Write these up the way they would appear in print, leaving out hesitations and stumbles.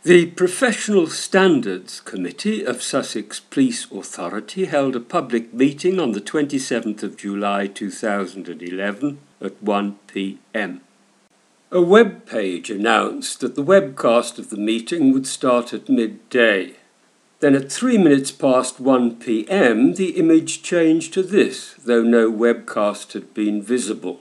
The Professional Standards Committee of Sussex Police Authority held a public meeting on the 27th of July 2011 at 1 p.m. A web page announced that the webcast of the meeting would start at midday. Then at 3 minutes past 1 p.m. the image changed to this, though no webcast had been visible.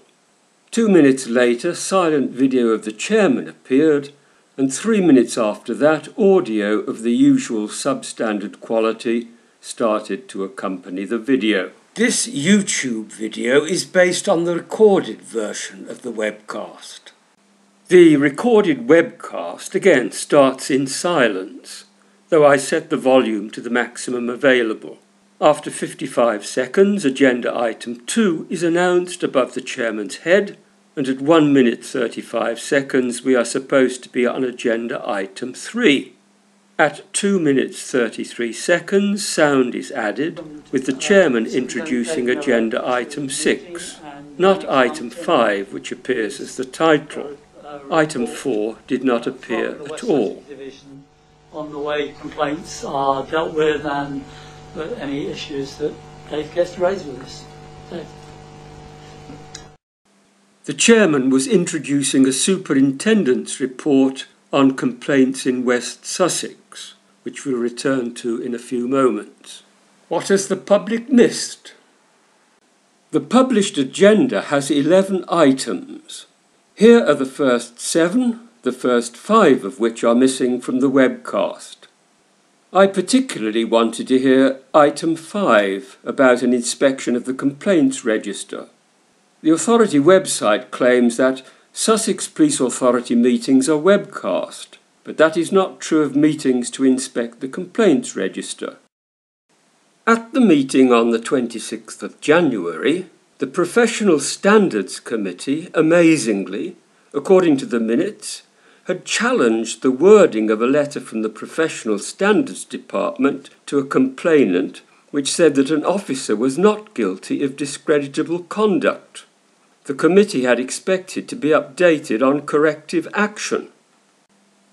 2 minutes later, silent video of the chairman appeared, and 3 minutes after that, audio of the usual substandard quality started to accompany the video. This YouTube video is based on the recorded version of the webcast. The recorded webcast again starts in silence, though I set the volume to the maximum available. After 55 seconds, agenda item 2 is announced above the chairman's head, and at 1 minute 35 seconds we are supposed to be on agenda item 3. At 2 minutes 33 seconds, sound is added, with the chairman introducing agenda item 6, not item 5, which appears as the title. Item 4 did not appear at all. On the way complaints are dealt with and any issues that Dave gets to raise with us. Dave. The chairman was introducing a superintendent's report on complaints in West Sussex, which we'll return to in a few moments. What has the public missed? The published agenda has 11 items. Here are the first 7, the first 5 of which are missing from the webcast. I particularly wanted to hear item 5 about an inspection of the complaints register. The authority website claims that Sussex Police Authority meetings are webcast, but that is not true of meetings to inspect the complaints register. At the meeting on the 26th of January, the Professional Standards Committee, amazingly, according to the minutes, had challenged the wording of a letter from the Professional Standards Department to a complainant which said that an officer was not guilty of discreditable conduct. The committee had expected to be updated on corrective action.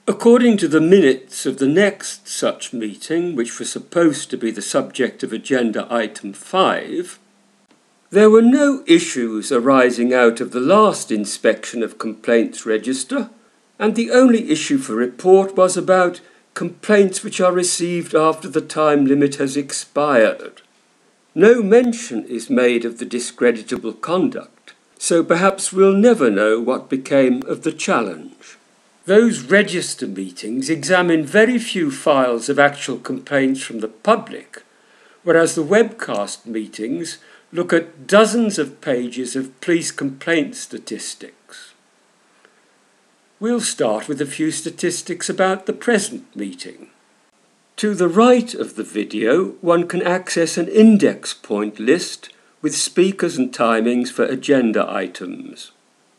According to the minutes of the next such meeting, which was supposed to be the subject of agenda item 5, there were no issues arising out of the last inspection of complaints register, and the only issue for report was about complaints which are received after the time limit has expired. No mention is made of the discreditable conduct, so perhaps we'll never know what became of the challenge. Those register meetings examine very few files of actual complaints from the public, whereas the webcast meetings look at dozens of pages of police complaint statistics. We'll start with a few statistics about the present meeting. To the right of the video, one can access an index point list with speakers and timings for agenda items.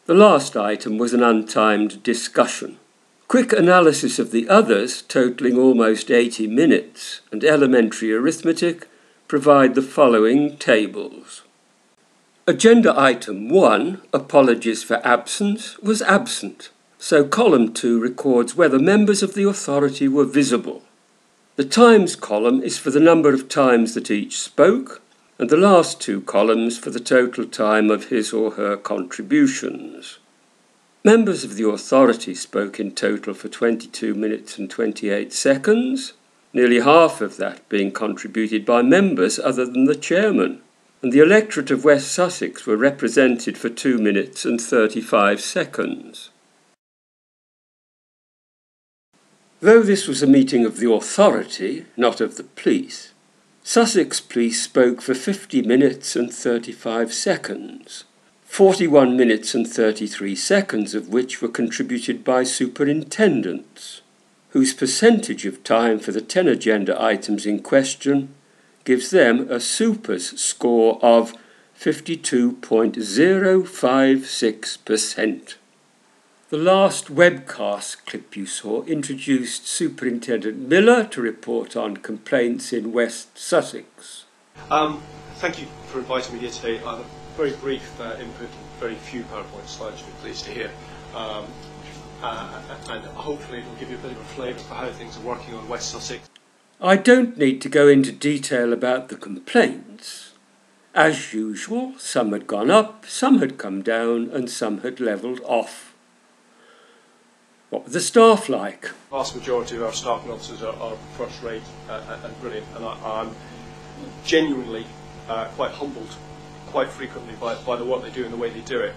The last item was an untimed discussion. Quick analysis of the others, totalling almost 80 minutes, and elementary arithmetic provide the following tables. Agenda item 1, apologies for absence, was absent, so column 2 records whether members of the authority were visible. The times column is for the number of times that each spoke, and the last 2 columns for the total time of his or her contributions. Members of the authority spoke in total for 22 minutes and 28 seconds, nearly half of that being contributed by members other than the chairman, and the electorate of West Sussex were represented for 2 minutes and 35 seconds. Though this was a meeting of the authority, not of the police, Sussex Police spoke for 50 minutes and 35 seconds, 41 minutes and 33 seconds of which were contributed by superintendents, whose percentage of time for the 10 agenda items in question gives them a supers score of 52.056%. The last webcast clip you saw introduced Superintendent Miller to report on complaints in West Sussex. Thank you for inviting me here today. Very brief input and very few PowerPoint slides, you'll be pleased to hear. and hopefully it will give you a bit of a flavour for how things are working on West Sussex. I don't need to go into detail about the complaints. As usual, some had gone up, some had come down, and some had levelled off. What were the staff like? The vast majority of our staff and officers are first rate and brilliant, and I'm genuinely quite humbled quite frequently by the work they do and the way they do it.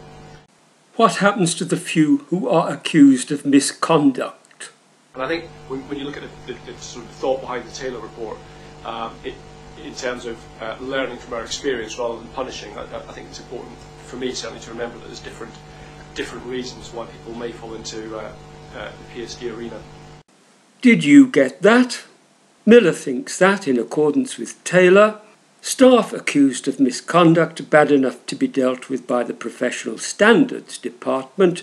What happens to the few who are accused of misconduct? And I think when you look at the sort of thought behind the Taylor report, in terms of learning from our experience rather than punishing, I think it's important for me certainly to remember that there's different reasons why people may fall into the PSD arena. Did you get that? Miller thinks that, in accordance with Taylor, staff accused of misconduct bad enough to be dealt with by the Professional Standards Department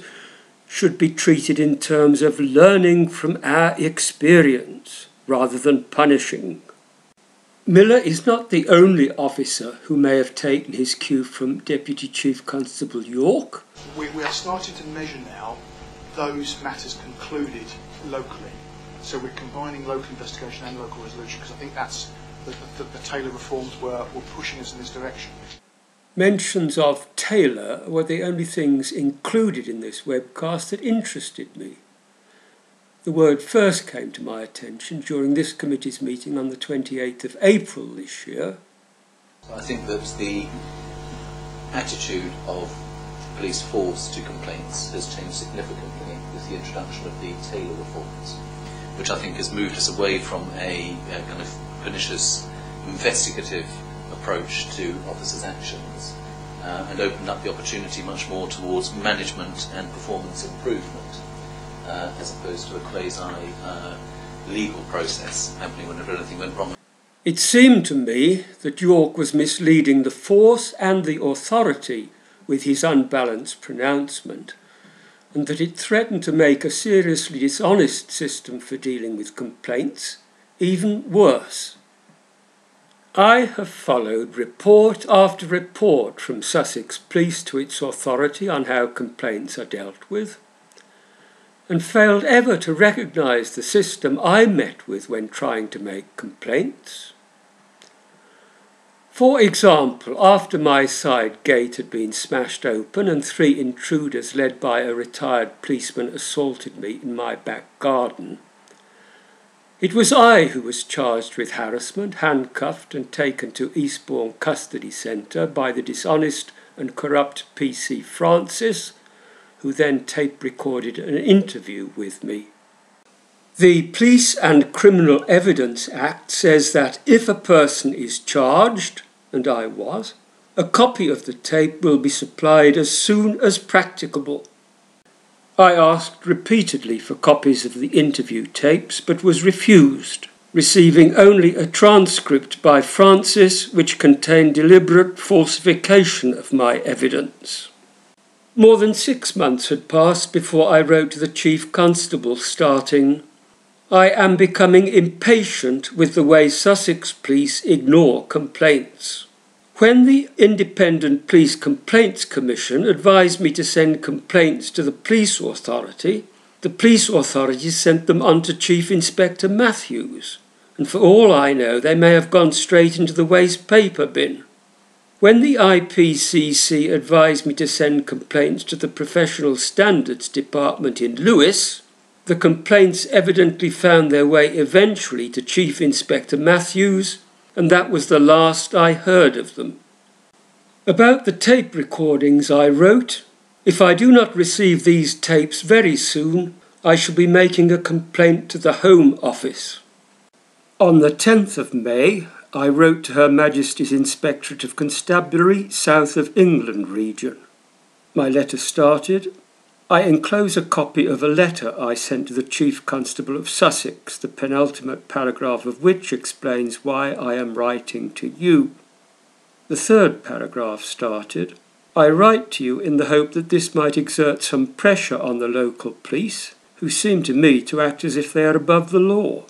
should be treated in terms of learning from our experience rather than punishing. Miller is not the only officer who may have taken his cue from Deputy Chief Constable York. We are starting to measure now those matters concluded locally. So we're combining local investigation and local resolution, because I think that's the Taylor reforms were pushing us in this direction. Mentions of Taylor were the only things included in this webcast that interested me. The word first came to my attention during this committee's meeting on the 28th of April this year. I think that the attitude of police force to complaints has changed significantly with the introduction of the Taylor reforms, which I think has moved us away from a kind of pernicious investigative approach to officers' actions and opened up the opportunity much more towards management and performance improvement as opposed to a quasi-legal process happening whenever anything went wrong. It seemed to me that York was misleading the force and the authority with his unbalanced pronouncement, and that it threatened to make a seriously dishonest system for dealing with complaints even worse. I have followed report after report from Sussex Police to its authority on how complaints are dealt with, and failed ever to recognise the system I met with when trying to make complaints. For example, after my side gate had been smashed open and 3 intruders led by a retired policeman assaulted me in my back garden, it was I who was charged with harassment, handcuffed and taken to Eastbourne Custody Centre by the dishonest and corrupt PC Francis, who then tape-recorded an interview with me. The Police and Criminal Evidence Act says that if a person is charged, and I was, a copy of the tape will be supplied as soon as practicable. I asked repeatedly for copies of the interview tapes, but was refused, receiving only a transcript by Francis which contained deliberate falsification of my evidence. More than 6 months had passed before I wrote to the Chief Constable starting, "I am becoming impatient with the way Sussex Police ignore complaints." When the Independent Police Complaints Commission advised me to send complaints to the police authority sent them on to Chief Inspector Matthews, and for all I know they may have gone straight into the waste paper bin. When the IPCC advised me to send complaints to the Professional Standards Department in Lewes, the complaints evidently found their way eventually to Chief Inspector Matthews, and that was the last I heard of them. About the tape recordings I wrote, "If I do not receive these tapes very soon, I shall be making a complaint to the Home Office." On the 10th of May, I wrote to Her Majesty's Inspectorate of Constabulary, South of England region. My letter started, "I enclose a copy of a letter I sent to the Chief Constable of Sussex, the penultimate paragraph of which explains why I am writing to you." The 3rd paragraph started, "I write to you in the hope that this might exert some pressure on the local police, who seem to me to act as if they are above the law.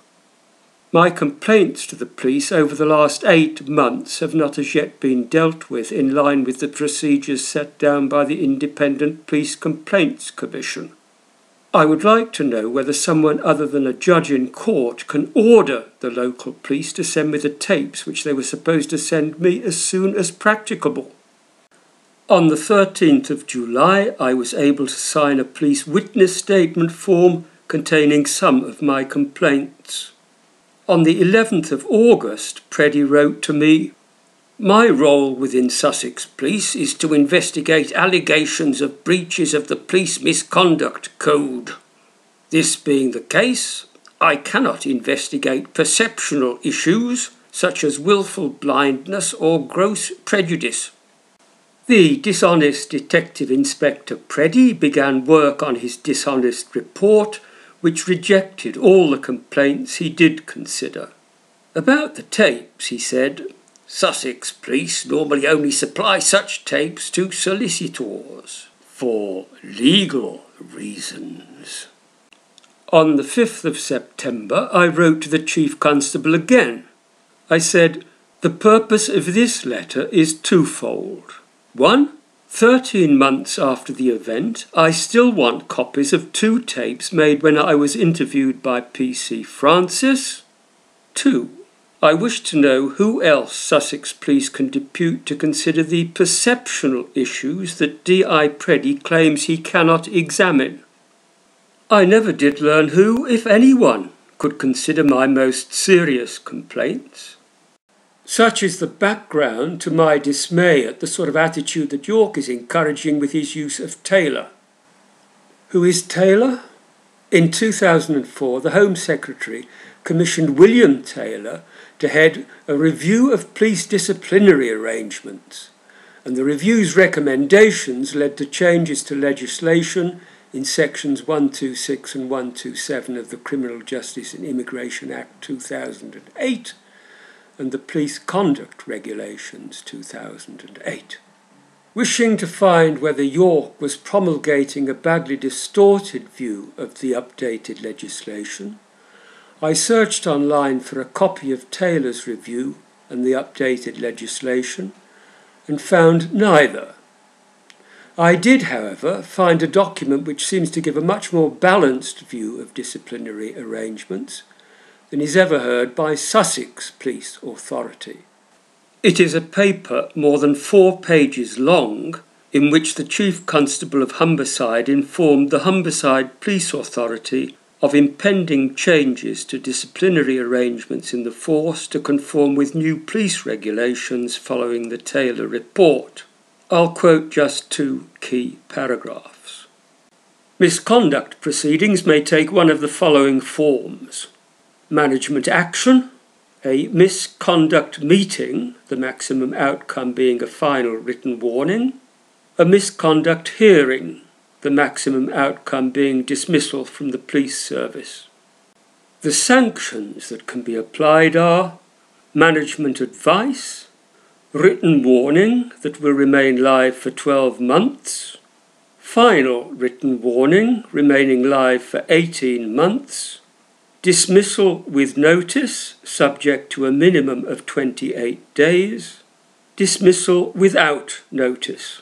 My complaints to the police over the last 8 months have not as yet been dealt with in line with the procedures set down by the Independent Police Complaints Commission. I would like to know whether someone other than a judge in court can order the local police to send me the tapes which they were supposed to send me as soon as practicable. On the 13th of July, I was able to sign a police witness statement form containing some of my complaints. On the 11th of August, Preddy wrote to me, "My role within Sussex Police is to investigate allegations of breaches of the Police Misconduct Code. This being the case, I cannot investigate perceptional issues such as willful blindness or gross prejudice." The dishonest Detective Inspector Preddy began work on his dishonest report, which rejected all the complaints he did consider. About the tapes, he said, "Sussex Police normally only supply such tapes to solicitors for legal reasons." On the 5th of September, I wrote to the Chief Constable again. I said, "The purpose of this letter is twofold. 1. 13 months after the event, I still want copies of 2 tapes made when I was interviewed by PC Francis. 2. I wish to know who else Sussex Police can depute to consider the perceptional issues that D.I. Preddy claims he cannot examine." I never did learn who, if anyone, could consider my most serious complaints. Such is the background to my dismay at the sort of attitude that York is encouraging with his use of Taylor. Who is Taylor? In 2004, the Home Secretary commissioned William Taylor to head a review of police disciplinary arrangements, and the review's recommendations led to changes to legislation in sections 126 and 127 of the Criminal Justice and Immigration Act 2008 and the Police Conduct Regulations 2008. Wishing to find whether York was promulgating a badly distorted view of the updated legislation, I searched online for a copy of Taylor's review and the updated legislation and found neither. I did, however, find a document which seems to give a much more balanced view of disciplinary arrangements than is ever heard by Sussex Police Authority. It is a paper more than 4 pages long in which the Chief Constable of Humberside informed the Humberside Police Authority of impending changes to disciplinary arrangements in the force to conform with new police regulations following the Taylor report. I'll quote just 2 key paragraphs. Misconduct proceedings may take one of the following forms: management action, a misconduct meeting, the maximum outcome being a final written warning, a misconduct hearing, the maximum outcome being dismissal from the police service. The sanctions that can be applied are management advice, written warning that will remain live for 12 months, final written warning remaining live for 18 months, dismissal with notice subject to a minimum of 28 days, dismissal without notice.